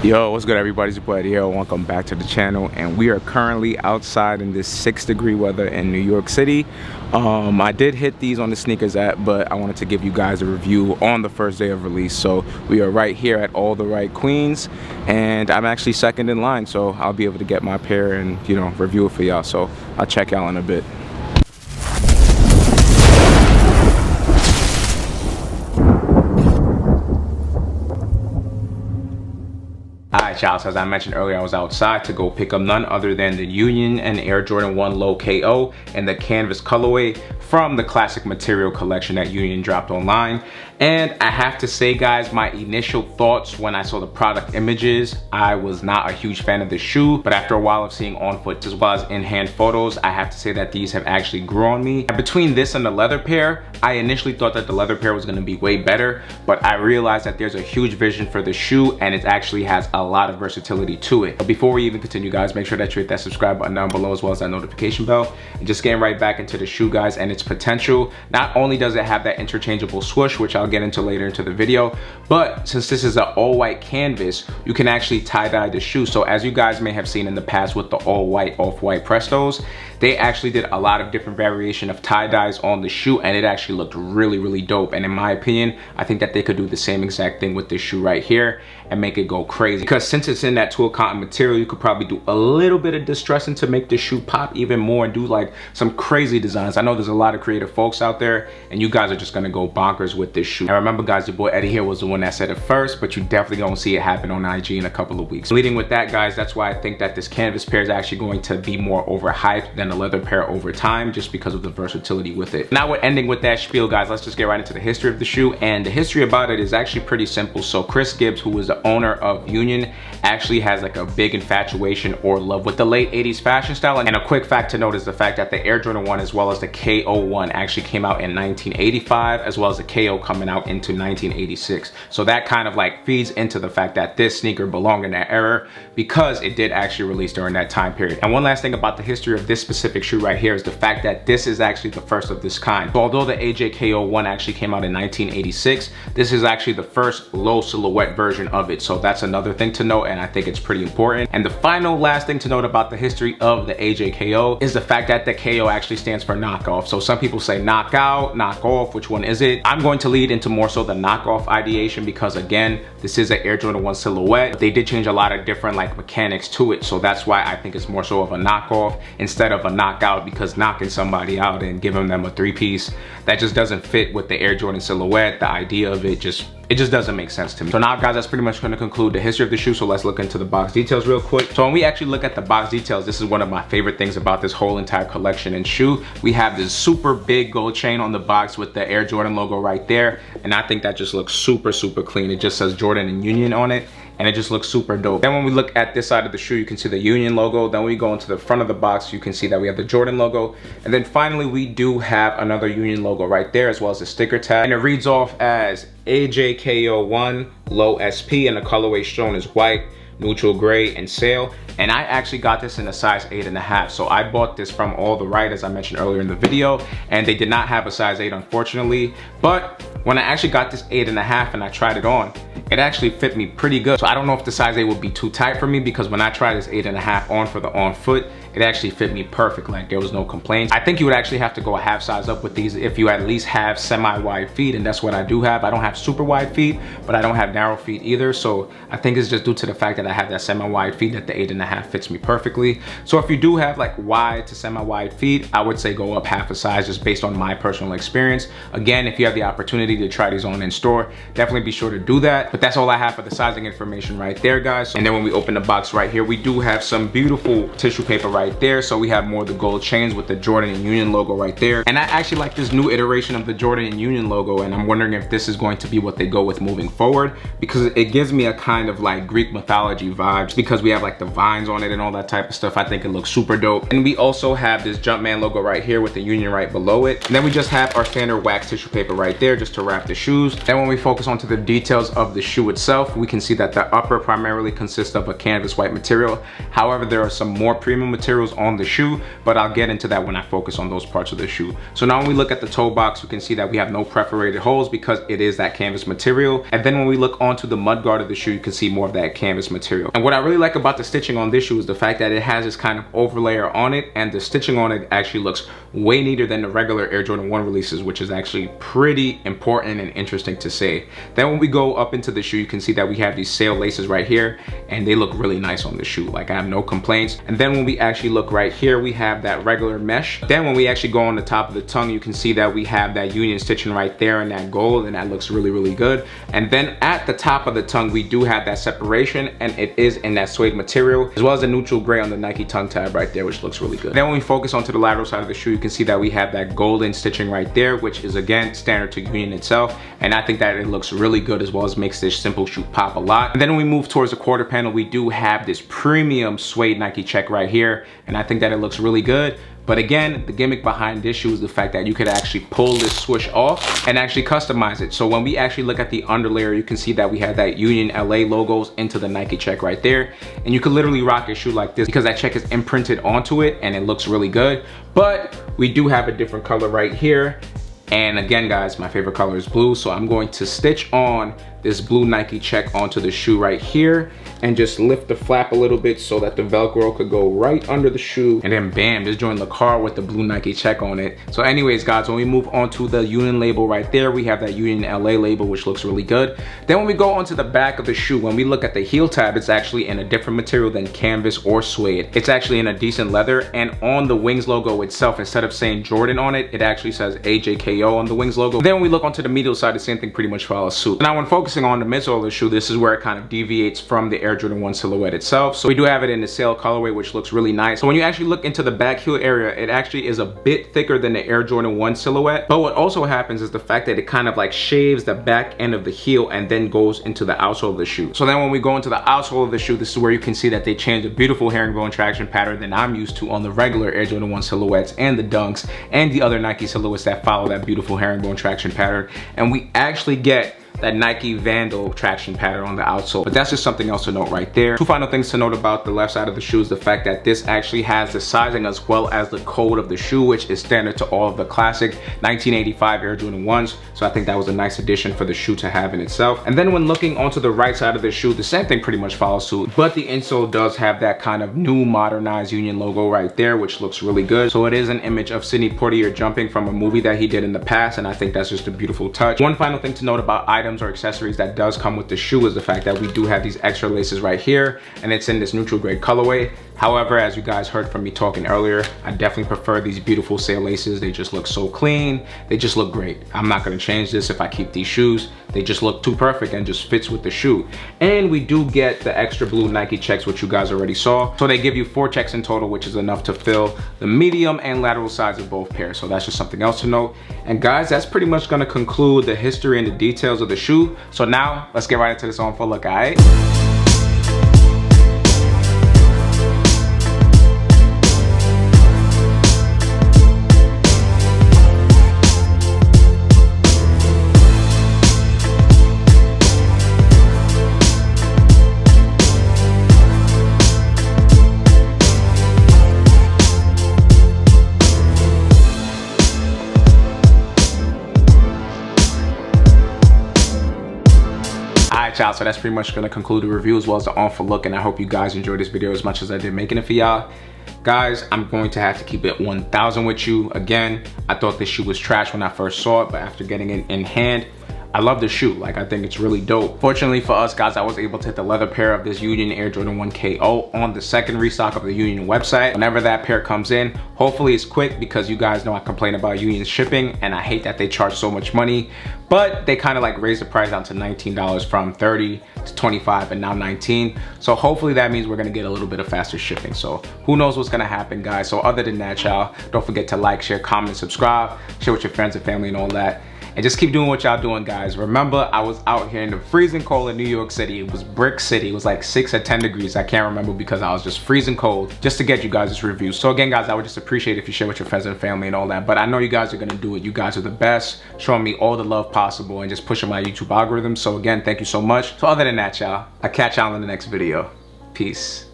Yo, what's good everybody? It's your boy Yo. Welcome back to the channel, and we are currently outside in this 6-degree weather in New York City. I did hit these on the sneakers app, but I wanted to give you guys a review on the first day of release. So we are right here at All the Right Queens, and I'm actually second in line, so I'll be able to get my pair and review it for y'all. So I'll check y'all in a bit. Alright y'all, so as I mentioned earlier, I was outside to go pick up none other than the Union and Air Jordan 1 Low KO and the canvas colorway from the classic material collection that Union dropped online. And I have to say guys, my initial thoughts when I saw the product images, I was not a huge fan of the shoe, but after a while of seeing on foot as well as in-hand photos, I have to say that these have actually grown on me. And between this and the leather pair, I initially thought that the leather pair was going to be way better, but I realized that there's a huge vision for the shoe and it actually has a lot of versatility to it. But before we even continue guys, make sure that you hit that subscribe button down below as well as that notification bell. And just getting right back into the shoe guys and its potential. Not only does it have that interchangeable swoosh, which I'll get into later into the video, but since this is an all-white canvas, you can actually tie-dye the shoe. So as you guys may have seen in the past with the all-white off-white Prestos, they actually did a lot of different variation of tie-dyes on the shoe, and it actually looked really dope. And in my opinion, I think that they could do the same exact thing with this shoe right here and make it go crazy, because since it's in that twill cotton material, you could probably do a little bit of distressing to make the shoe pop even more and do like some crazy designs. I know there's a lot of creative folks out there and you guys are just gonna go bonkers with this shoe. And remember guys, your boy Eddie here was the one that said it first, but you definitely gonna see it happen on IG in a couple of weeks. Leading with that guys, that's why I think that this canvas pair is actually going to be more overhyped than the leather pair over time, just because of the versatility with it. Now we're ending with that spiel guys, let's just get right into the history of the shoe. And the history about it is actually pretty simple. So Chris Gibbs, who was the owner of Union, actually has like a big infatuation or love with the late 80s fashion style. And a quick fact to note is the fact that the Air Jordan 1 as well as the KO1 actually came out in 1985, as well as the KO coming out into 1986. So that kind of like feeds into the fact that this sneaker belonged in that era because it did actually release during that time period. And one last thing about the history of this specific shoe right here is the fact that this is actually the first of this kind. So although the AJKO 1 actually came out in 1986, this is actually the first low silhouette version of it. So that's another thing to note, and I think it's pretty important. And the final last thing to note about the history of the AJKO is the fact that the KO actually stands for knockoff. So some people say knockout, knockoff, which one is it? I'm going to lead into more so the knockoff ideation because again, this is an Air Jordan 1 silhouette. They did change a lot of different like mechanics to it. So that's why I think it's more so of a knockoff instead of a knockout, because knocking somebody out and giving them a three-piece, that just doesn't fit with the Air Jordan silhouette. The idea of it just doesn't make sense to me. So now guys, that's pretty much going to conclude the history of the shoe. So let's look into the box details real quick. So when we actually look at the box details, this is one of my favorite things about this whole entire collection and shoe. We have this super big gold chain on the box with the Air Jordan logo right there, and I think that just looks super clean. It just says Jordan and Union on it, and it just looks super dope. Then when we look at this side of the shoe, you can see the Union logo. Then we go into the front of the box, you can see that we have the Jordan logo. And then finally, we do have another Union logo right there, as well as the sticker tag. And it reads off as AJKO1 Low SP, and the colorway shown is white, neutral gray, and sail. And I actually got this in a size 8.5. So I bought this from All the Right, as I mentioned earlier in the video, and they did not have a size 8 unfortunately. But when I actually got this 8.5 and I tried it on, it actually fit me pretty good. So I don't know if the size 8 would be too tight for me, because when I tried this 8.5 on for the on foot, it actually fit me perfect. Like there was no complaints. I think you would actually have to go a half size up with these if you at least have semi-wide feet, and that's what I do have. I don't have super wide feet, but I don't have narrow feet either. So I think it's just due to the fact that I have that semi-wide feet that the 8.5 fits me perfectly. So if you do have like wide to semi-wide feet, I would say go up half a size just based on my personal experience. Again, if you have the opportunity to try these on in store, definitely be sure to do that. But that's all I have for the sizing information right there guys. And then when we open the box right here, we do have some beautiful tissue paper right there. So we have more of the gold chains with the Jordan and Union logo right there. And I actually like this new iteration of the Jordan and Union logo, and I'm wondering if this is going to be what they go with moving forward, because it gives me a kind of like Greek mythology vibes, because we have like the vines on it and all that type of stuff. I think it looks super dope. And we also have this Jumpman logo right here with the Union right below it. And then we just have our standard wax tissue paper right there just to wrap the shoes. Then when we focus onto the details of the shoe itself, we can see that the upper primarily consists of a canvas white material. However, there are some more premium materials materials on the shoe, but I'll get into that when I focus on those parts of the shoe. So now when we look at the toe box, you can see that we have no perforated holes because it is that canvas material. And then when we look onto the mud guard of the shoe, you can see more of that canvas material. And what I really like about the stitching on this shoe is the fact that it has this kind of overlayer on it, and the stitching on it actually looks way neater than the regular Air Jordan 1 releases, which is actually pretty important and interesting to say. Then when we go up into the shoe, you can see that we have these sail laces right here, and they look really nice on the shoe. Like, I have no complaints. And then when we actually look right here, we have that regular mesh. Then when we actually go on the top of the tongue, you can see that we have that union stitching right there in that gold, and that looks really, really good. And then at the top of the tongue, we do have that separation, and it is in that suede material, as well as the neutral gray on the Nike tongue tab right there, which looks really good. Then when we focus onto the lateral side of the shoe, you can see that we have that golden stitching right there, which is again standard to Union itself, and I think that it looks really good, as well as makes this simple shoe pop a lot. And then when we move towards the quarter panel, we do have this premium suede Nike check right here, and I think that it looks really good. But again, the gimmick behind this shoe is the fact that you could actually pull this swoosh off and actually customize it. So when we actually look at the underlayer, you can see that we have that Union LA logos into the Nike check right there. And you could literally rock a shoe like this because that check is imprinted onto it and it looks really good. But we do have a different color right here. And again, guys, my favorite color is blue. So I'm going to stitch on this blue Nike check onto the shoe right here and just lift the flap a little bit so that the Velcro could go right under the shoe, and then bam, just join the car with the blue Nike check on it. So anyways, guys, when we move on to the Union label right there, we have that Union LA label, which looks really good. Then when we go onto the back of the shoe, when we look at the heel tab, it's actually in a different material than canvas or suede. It's actually in a decent leather, and on the Wings logo itself, instead of saying Jordan on it, it actually says AJKO on the Wings logo. Then when we look onto the medial side, the same thing pretty much follows suit. Now when focusing on the midsole of the shoe, this is where it kind of deviates from the Air Jordan 1 silhouette itself. So we do have it in the sail colorway, which looks really nice. So when you actually look into the back heel area, it actually is a bit thicker than the Air Jordan 1 silhouette. But what also happens is the fact that it kind of like shaves the back end of the heel and then goes into the outsole of the shoe. So then when we go into the outsole of the shoe, this is where you can see that they changed a beautiful herringbone traction pattern that I'm used to on the regular Air Jordan 1 silhouettes and the Dunks and the other Nike silhouettes that follow that beautiful herringbone traction pattern. And we actually get that Nike Vandal traction pattern on the outsole. But that's just something else to note right there. Two final things to note about the left side of the shoe is the fact that this actually has the sizing as well as the code of the shoe, which is standard to all of the classic 1985 Air Jordan 1s. So I think that was a nice addition for the shoe to have in itself. And then when looking onto the right side of the shoe, the same thing pretty much follows suit, but the insole does have that kind of new modernized Union logo right there, which looks really good. So it is an image of Sidney Poitier jumping from a movie that he did in the past, and I think that's just a beautiful touch. One final thing to note about items or accessories that does come with the shoe is the fact that we do have these extra laces right here, and it's in this neutral gray colorway. However, as you guys heard from me talking earlier, I definitely prefer these beautiful sail laces. They just look so clean. They just look great. I'm not gonna change this if I keep these shoes. They just look too perfect and just fits with the shoe. And we do get the extra blue Nike checks, which you guys already saw. So they give you 4 checks in total, which is enough to fill the medium and lateral sides of both pairs. So that's just something else to note. And guys, that's pretty much gonna conclude the history and the details of the shoe. So now let's get right into this on for a look, all right? Y'all, so that's pretty much gonna conclude the review as well as the on for look, and I hope you guys enjoyed this video as much as I did making it for y'all. Guys, I'm going to have to keep it 1000 with you. Again, I thought this shoe was trash when I first saw it, but after getting it in hand, I love the shoe. Like, I think it's really dope. Fortunately for us, guys, I was able to hit the leather pair of this Union Air Jordan 1 KO on the second restock of the Union website. Whenever that pair comes in, hopefully it's quick, because you guys know I complain about Union shipping and I hate that they charge so much money. But they kind of like raised the price down to $19 from $30 to $25 and now $19. So hopefully that means we're gonna get a little bit of faster shipping. So who knows what's gonna happen, guys. So other than that, y'all, don't forget to like, share, comment, subscribe, share with your friends and family and all that. And just keep doing what y'all doing, guys. Remember, I was out here in the freezing cold in New York City. It was brick city. It was like 6 or 10 degrees. I can't remember, because I was just freezing cold just to get you guys this review. So again, guys, I would just appreciate if you share with your friends and family and all that. But I know you guys are gonna do it. You guys are the best, showing me all the love possible and just pushing my YouTube algorithm. So again, thank you so much. So other than that, y'all, I'll catch y'all in the next video. Peace.